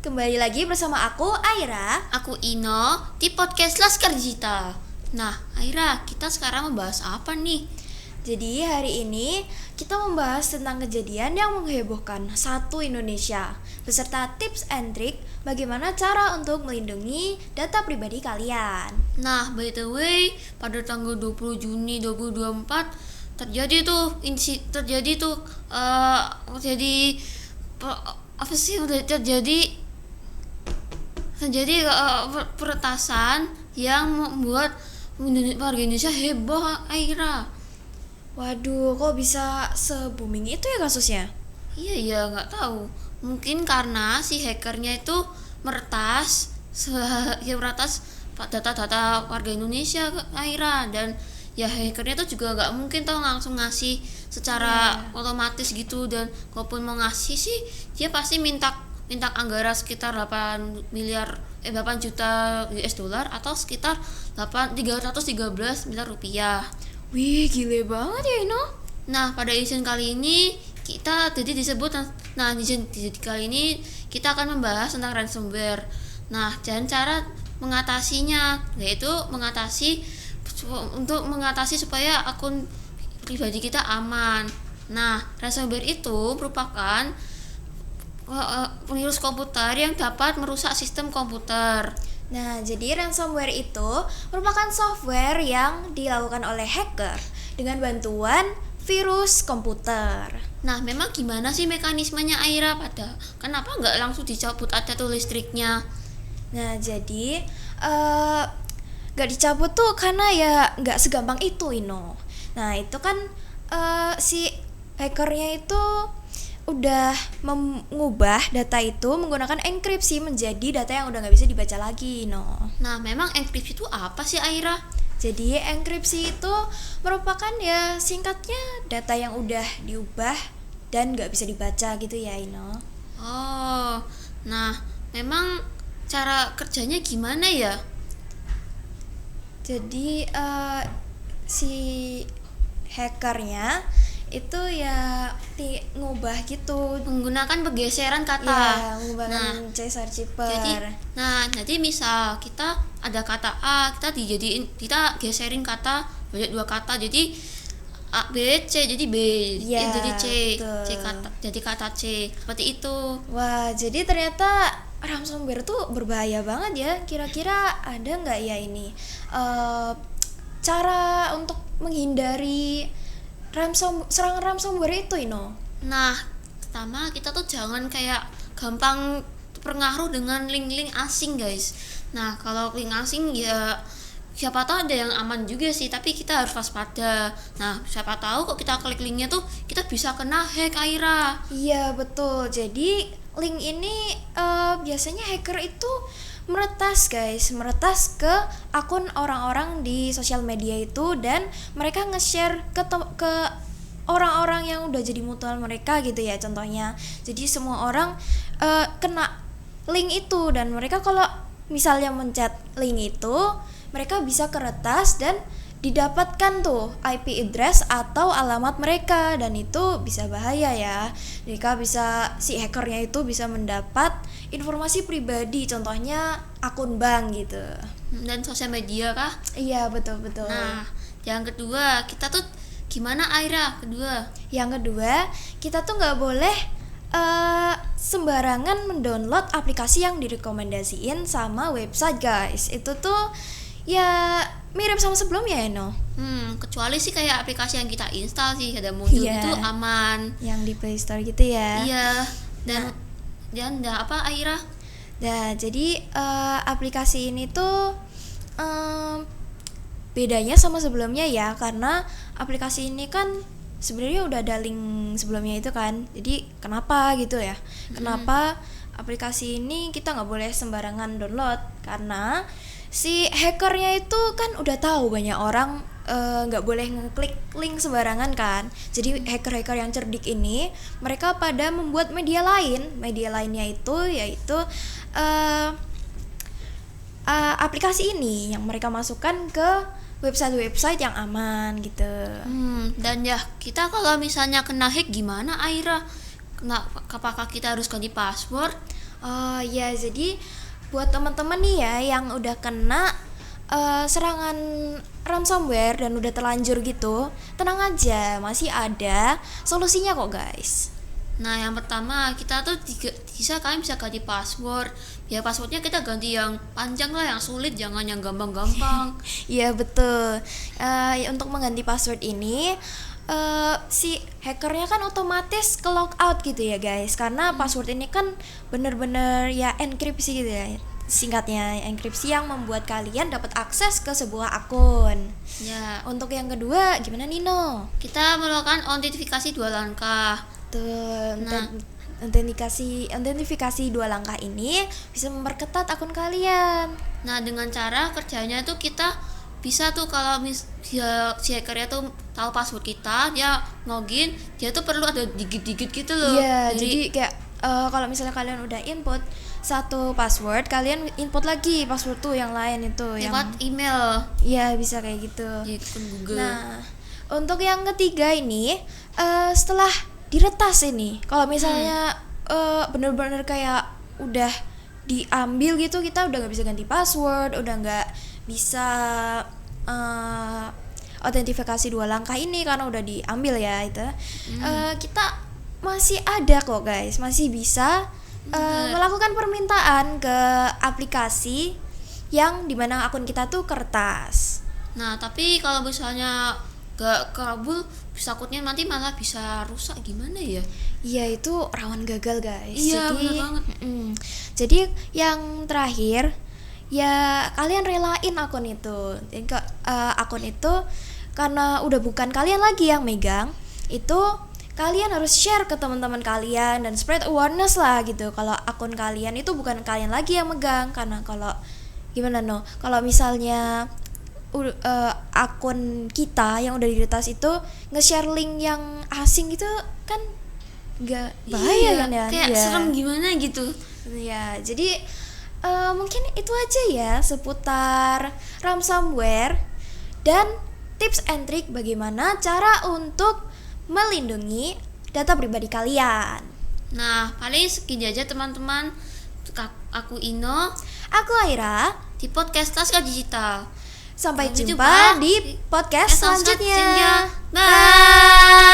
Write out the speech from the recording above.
kembali lagi bersama aku Aira. Aku Ino di podcast Laskar Jita. Nah, Aira, kita sekarang membahas apa nih? Jadi hari ini kita membahas tentang kejadian yang menghebohkan satu Indonesia beserta tips and trik bagaimana cara untuk melindungi data pribadi kalian. Nah, by the way, pada tanggal 20 Juni 2024 terjadi peretasan yang membuat warga Indonesia heboh, Aira. Waduh, kok bisa se-booming itu ya kasusnya? Iya, nggak tahu. Mungkin karena si hackernya itu meretas data-data warga Indonesia, Aira, dan ya hackernya itu juga nggak mungkin tau langsung ngasih secara otomatis gitu, dan kalaupun mau ngasih sih dia pasti minta anggaran sekitar 8 juta US dollar atau sekitar 313 miliar rupiah. Wih, gile banget ya Ino. Nah, pada edition kali ini kita jadi disebut di kali ini kita akan membahas tentang ransomware. Nah, dan cara mengatasinya yaitu mengatasi supaya akun pribadi kita aman. Nah, ransomware itu merupakan virus komputer yang dapat merusak sistem komputer. Nah, jadi ransomware itu merupakan software yang dilakukan oleh hacker dengan bantuan virus komputer. Nah, memang gimana sih mekanismenya, Aira? Kenapa nggak langsung dicabut aja tuh listriknya? Nah, jadi nggak dicabut tuh karena ya nggak segampang itu, Ino. Nah, itu kan si hackernya itu udah mengubah data itu menggunakan enkripsi menjadi data yang udah nggak bisa dibaca lagi, no. Nah, memang enkripsi itu apa sih, Aira? Jadi enkripsi itu merupakan ya singkatnya data yang udah diubah dan nggak bisa dibaca gitu ya, Ino. Oh, nah memang cara kerjanya gimana ya? Jadi si hackernya itu ya ngubah gitu menggunakan pergeseran kata. Ya, menggunakan Caesar Cipher. Jadi misal kita ada kata A, kita geserin kata banyak dua kata, jadi A B C jadi B, ya, jadi C, betul. C kata jadi kata C, seperti itu. Wah, jadi ternyata ransomware tuh berbahaya banget ya. Kira-kira ada nggak ya ini cara untuk menghindari serangan ransomware itu, Ino? Nah, pertama kita tuh jangan kayak gampang terpengaruh dengan link-link asing, guys. Nah, kalau link asing ya siapa tahu ada yang aman juga sih, tapi kita harus waspada. Nah, siapa tahu kok kita klik linknya tuh kita bisa kena hack, Aira. Iya, betul. Jadi link ini biasanya hacker itu meretas ke akun orang-orang di sosial media itu, dan mereka nge-share ke orang-orang yang udah jadi mutual mereka gitu ya, contohnya. Jadi semua orang kena link itu, dan mereka kalau misalnya mencet link itu, mereka bisa keretas dan didapatkan tuh IP address atau alamat mereka, dan itu bisa bahaya ya. Si hackernya itu bisa mendapat informasi pribadi, contohnya akun bank gitu. Dan sosial media kah? Iya, betul. Nah, yang kedua, kita tuh gimana, Aira? Yang kedua, kita tuh nggak boleh sembarangan mendownload aplikasi yang direkomendasiin sama website, guys. Itu tuh ya mirip sama sebelumnya ya, No? Kecuali sih kayak aplikasi yang kita install sih ada muncul itu aman. Yang di Play Store gitu ya. Iya. Dan apa, Aira? Nah, jadi aplikasi ini tuh bedanya sama sebelumnya ya, karena aplikasi ini kan sebenarnya udah ada link sebelumnya itu kan. Jadi kenapa gitu ya? Kenapa aplikasi ini kita nggak boleh sembarangan download? Karena si hackernya itu kan udah tahu banyak orang nggak boleh ngeklik link sembarangan kan. Jadi hacker-hacker yang cerdik ini mereka pada membuat media lainnya itu yaitu aplikasi ini yang mereka masukkan ke website-website yang aman gitu. Dan ya kita kalau misalnya kena hack gimana, Aira? apakah kita harus ganti password? Oh ya, jadi buat teman-teman nih ya yang udah kena serangan ransomware dan udah terlanjur gitu, tenang aja, masih ada solusinya kok guys. Nah, yang pertama kita tuh kalian bisa ganti password. Ya passwordnya kita ganti yang panjang lah, yang sulit, jangan yang gampang-gampang. Iya betul. Untuk mengganti password ini si hackernya kan otomatis ke logout gitu ya guys, karena password ini kan bener-bener ya enkripsi gitu ya, singkatnya enkripsi yang membuat kalian dapat akses ke sebuah akun. Ya, Untuk yang kedua gimana Nino? kita melakukan autentifikasi 2 langkah. Tuh, Nah. autentifikasi 2 langkah ini bisa memperketat akun kalian. Nah, dengan cara kerjanya tuh kita bisa tuh kalau si hackernya tuh tahu password kita, dia login, dia tuh perlu ada digit-digit gitu loh. Iya, jadi kayak kalau misalnya kalian udah input satu password, kalian input lagi password tuh yang lain itu yang lewat email, iya bisa kayak gitu. di akun Google. Nah, untuk yang ketiga ini setelah diretas ini, kalau misalnya bener-bener kayak udah diambil gitu, kita udah nggak bisa ganti password, udah nggak bisa autentifikasi 2 langkah ini karena udah diambil ya itu. Kita masih ada kok guys, masih bisa melakukan permintaan ke aplikasi yang dimana akun kita tuh kertas. Nah, tapi kalau misalnya gak kabul, takutnya nanti malah bisa rusak, gimana ya? Iya, itu rawan gagal guys. Iya, bener banget. Jadi yang terakhir ya kalian relain akun itu. Jadi akun itu karena udah bukan kalian lagi yang megang, itu kalian harus share ke teman-teman kalian dan spread awareness lah gitu. Kalau akun kalian itu bukan kalian lagi yang megang, karena kalau gimana kalau misalnya akun kita yang udah diretas itu nge-share link yang asing gitu kan nggak bahaya kan ya, kayak serem gimana gitu. ya. Jadi mungkin itu aja ya seputar ransomware dan tips and trick bagaimana cara untuk melindungi data pribadi kalian. Nah, paling segini aja teman-teman. Aku Ino, Aku Aira, di podcast Naskah Digital. sampai Sampai jumpa jumpa di podcast selanjutnya. Bye.